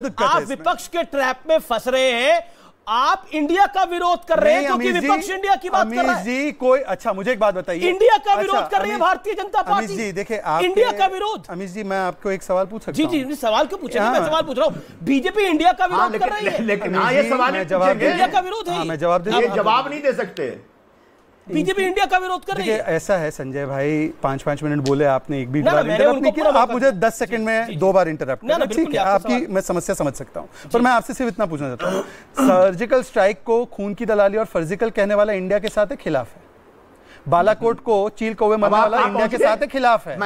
आप विपक्ष के ट्रैप में फंस रहे हैं। आप इंडिया का विरोध कर रहे हैं क्योंकि विपक्ष इंडिया की बात कर रहा है। जी कोई अच्छा मुझे एक बात बताइए, इंडिया का विरोध कर रही है भारतीय जनता पार्टी। अमीश जी देखिए इंडिया का विरोध। अमीश जी मैं आपको एक सवाल पूछ सकता हूं? जी सवाल क्यों पूछे? मैं सवाल पूछ रहा हूं। बीजेपी इंडिया का विरोध कर रही है, लेकिन ये सवाल इंडिया का विरोध है। मैं जवाब दे, जवाब नहीं दे सकते। बीजेपी इंडिया का विरोध कर रही है। ऐसा है संजय भाई, 5-5 मिनट बोले आपने, एक भी बार इंटरप्ट नहीं किया। आप मुझे 10 सेकंड में 2 बार इंटरप्ट करना, ठीक है? आपकी मैं समस्या समझ सकता हूं, पर मैं आपसे सिर्फ इतना पूछना चाहता हूं, सर्जिकल स्ट्राइक को खून की दलाली और फर्जिकल कहने वाला इंडिया के साथ है, खिलाफ है? बालाकोट को चील कौवे मरने वाला इंडिया के साथ है, खिलाफ है?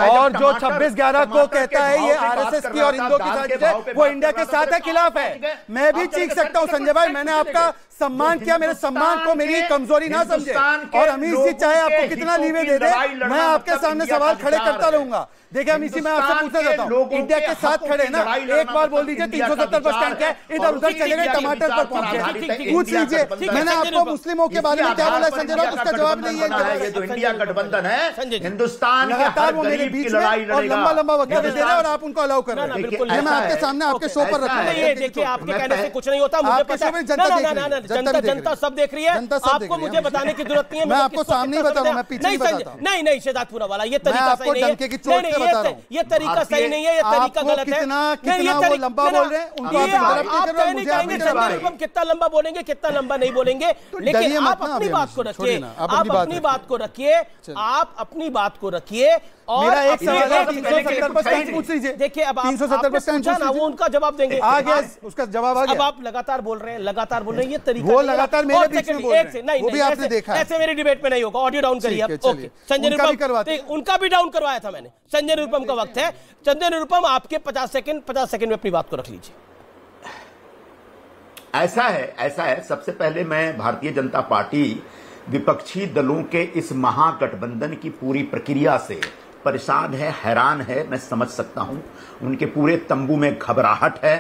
और जो 26/11 को कहता है ये आरएसएस की और हिंदुओं की साजिश है, वो इंडिया के साथ है, खिलाफ है? मैं भी चीख सकता हूं संजय भाई, मैंने आपका सम्मान किया, मेरे सम्मान को मेरी कमजोरी ना समझे। और अमीश जी चाहे आपको कितना लीवे दे दे, मैं आपके सामने सवाल खड़े करता रहूंगा। देखिए अमीश जी मैं आपसे पूछना चाहता हूँ, इंडिया के साथ खड़े ना, एक बार बोल दीजिए 370 बस स्टैंड क्या इधर उधर चले गए, टमाटर पर पहुंचे, पूछ लीजिए मैंने आपको मुस्लिमों के बारे में क्या बोला संजय राउत, उसका जवाब नहीं है। जो इंडिया गठबंधन है हिंदुस्तान लगातार वो मेरे बीच में और लंबा वक्तव्य दे रहे हैं और आप उनको अलाउ कर रहे हैं। मैं आपके सामने आपके शो पर रखा है। देखिए आपके कहने से कुछ नहीं होता, मुझे पता है। जनता सब देख रही है, आपको मुझे बताने की जरूरत नहीं है। मैं आपको सामने बता रहा हूं, मैं पीछे नहीं बताता हूं। नहीं शहजादपुरा वाला ये तरीका सही नहीं है। ये तरीका सही नहीं है, ये तरीका गलत है। कितना वो लंबा बोल रहे हैं उनको आप तय नहीं करेंगे संजय, कितना लंबा बोलेंगे कितना लंबा नहीं बोलेंगे, लेकिन आप अपनी बात को रखिए, आप अपनी बात को रखिए, आप अपनी बात को रखिए। और मेरा एक सवाल है, 370 पर स्टैंड पूछ लीजिए। देखिए अब 370 पर स्टैंड पूछ लीजिए, वो उनका जवाब देंगे। आ गया उसका जवाब आ गया। अब आप लगातार बोल रहे हैं, ये तरीका वो लगातार मेरे बीच में बोल रहे हैं, वो भी आपने देखा है। ऐसे मेरी डिबेट में नहीं होगा, ऑडियो डाउन करिए आप। ओके संजय निरुपम, उनका भी डाउन करवाया था मैंने। संजय निरुपम का वक्त है। संजय निरुपम आपके 50 सेकंड में अपनी बात को रख लीजिए। ऐसा है सबसे पहले मैं भारतीय जनता पार्टी विपक्षी दलों के इस महागठबंधन की पूरी प्रक्रिया से परेशान है, हैरान है। मैं समझ सकता हूं, उनके पूरे तंबू में घबराहट है।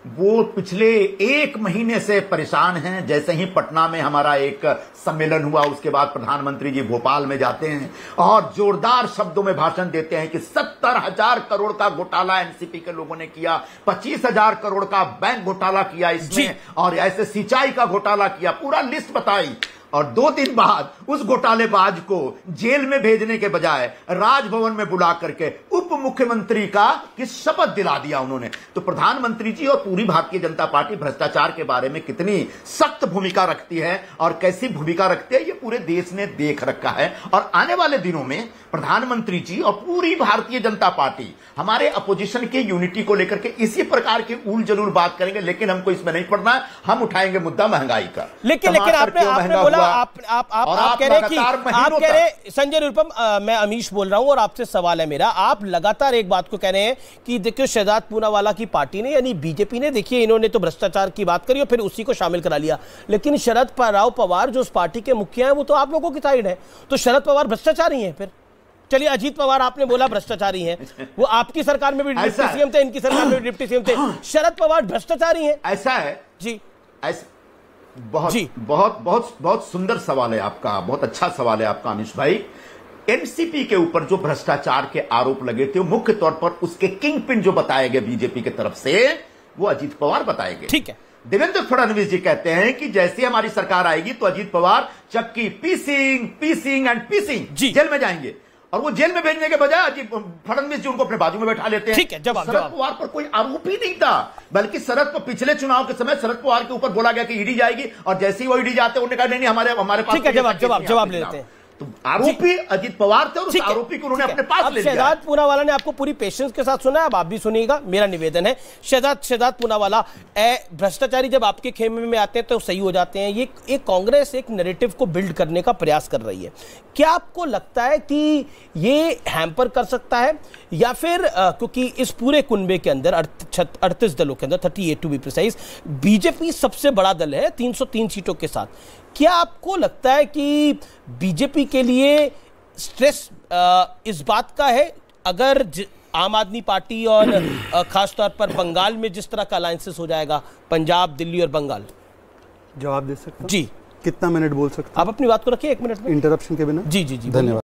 वो पिछले 1 महीने से परेशान हैं। जैसे ही पटना में हमारा एक सम्मेलन हुआ, उसके बाद प्रधानमंत्री जी भोपाल में जाते हैं और जोरदार शब्दों में भाषण देते हैं कि 70,000 करोड़ का घोटाला एनसीपी के लोगों ने किया, 25,000 करोड़ का बैंक घोटाला किया इसमें, और ऐसे सिंचाई का घोटाला किया, पूरा लिस्ट बताई। और 2 दिन बाद उस घोटालेबाज को जेल में भेजने के बजाय राजभवन में बुला करके उप मुख्यमंत्री का की शपथ दिला दिया उन्होंने। तो प्रधानमंत्री जी और पूरी भारतीय जनता पार्टी भ्रष्टाचार के बारे में कितनी सख्त भूमिका रखती है और कैसी भूमिका रखती है, ये पूरे देश ने देख रखा है। और आने वाले दिनों में प्रधानमंत्री जी और पूरी भारतीय जनता पार्टी हमारे अपोजिशन के यूनिटी को लेकर के इसी प्रकार की उल जलूल बात करेंगे, लेकिन हमको इसमें नहीं पड़ना है। हम उठाएंगे मुद्दा महंगाई का। लेकिन आपने बोला आप कह रहे संजय निरुपम, मैं अमीश बोल रहा हूं और आपसे सवाल है मेरा। आप लगातार एक बात को कह रहे हैं कि देखिए शहजाद पूनावाला की पार्टी ने यानी बीजेपी ने, देखिए इन्होंने तो भ्रष्टाचार की बात करी और फिर उसी को शामिल करा लिया, लेकिन शरद पवार जो उस पार्टी के मुखिया हैं वो तो आप लोगों की साइड है। तो शरद पवार भ्रष्टाचारी हैं फिर? चलिए अजीत पवार आपने बोला भ्रष्टाचारी हैं, वो आपकी सरकार में भी डिप्टी सीएम थे, इनकी सरकार में भी डिप्टी सीएम थे। शरद पवार भ्रष्टाचारी हैं? ऐसा है जी, ऐसा बहुत सुंदर सवाल है आपका, बहुत अच्छा सवाल है आपका अमीश भाई। एनसीपी के ऊपर जो भ्रष्टाचार के आरोप लगे थे, मुख्य तौर पर उसके किंग पिन जो बताए गए बीजेपी की तरफ से, वो अजीत पवार बताए गए। ठीक है। देवेंद्र फडणवीस जी कहते हैं कि जैसे हमारी सरकार आएगी तो अजीत पवार चक्की पीसिंग एंड पीसिंग जेल में जाएंगे, और वो जेल में भेजने के बजाय फडणवीस जी उनको अपने बाजू में बैठा लेते हैं। ठीक है, शरद पवार पर कोई आरोप ही नहीं था, बल्कि पिछले चुनाव के समय शरद पवार के ऊपर बोला गया कि ईडी जाएगी, और जैसे ही वो ईडी जाते उन्होंने कहा नहीं हमारे पास। ठीक है, जवाब ले लेते हैं। तो आरोपी अजीत पवार थे और उस आरोपी को उन्होंने अपने पास ले लिया। शहजाद पूनावाला ने आपको पूरी पेशेंस के साथ सुना है, अब आप भी सुनिएगा, मेरा निवेदन है। शहजाद पूनावाला, भ्रष्टाचारी जब आपके खेमे में आते हैं तो सही हो जाते हैं। ये एक कांग्रेस एक नैरेटिव को बिल्ड करने का प्रयास कर रही है। क्या आपको लगता है कि ये हैम्पर कर सकता है, या फिर क्योंकि इस पूरे कुनबे के अंदर 38 दलों के अंदर 38 टू बी प्रिसाइज, बीजेपी सबसे बड़ा दल है 303 सीटों के साथ, क्या आपको लगता है कि बीजेपी के लिए स्ट्रेस इस बात का है अगर आम आदमी पार्टी और खासतौर पर बंगाल में जिस तरह का अलायंसेस हो जाएगा, पंजाब, दिल्ली और बंगाल? जवाब दे सकते हैं जी। कितना मिनट बोल सकते हैं? आप अपनी बात को रखिए 1 मिनट में, इंटरप्शन के बिना। जी, धन्यवाद।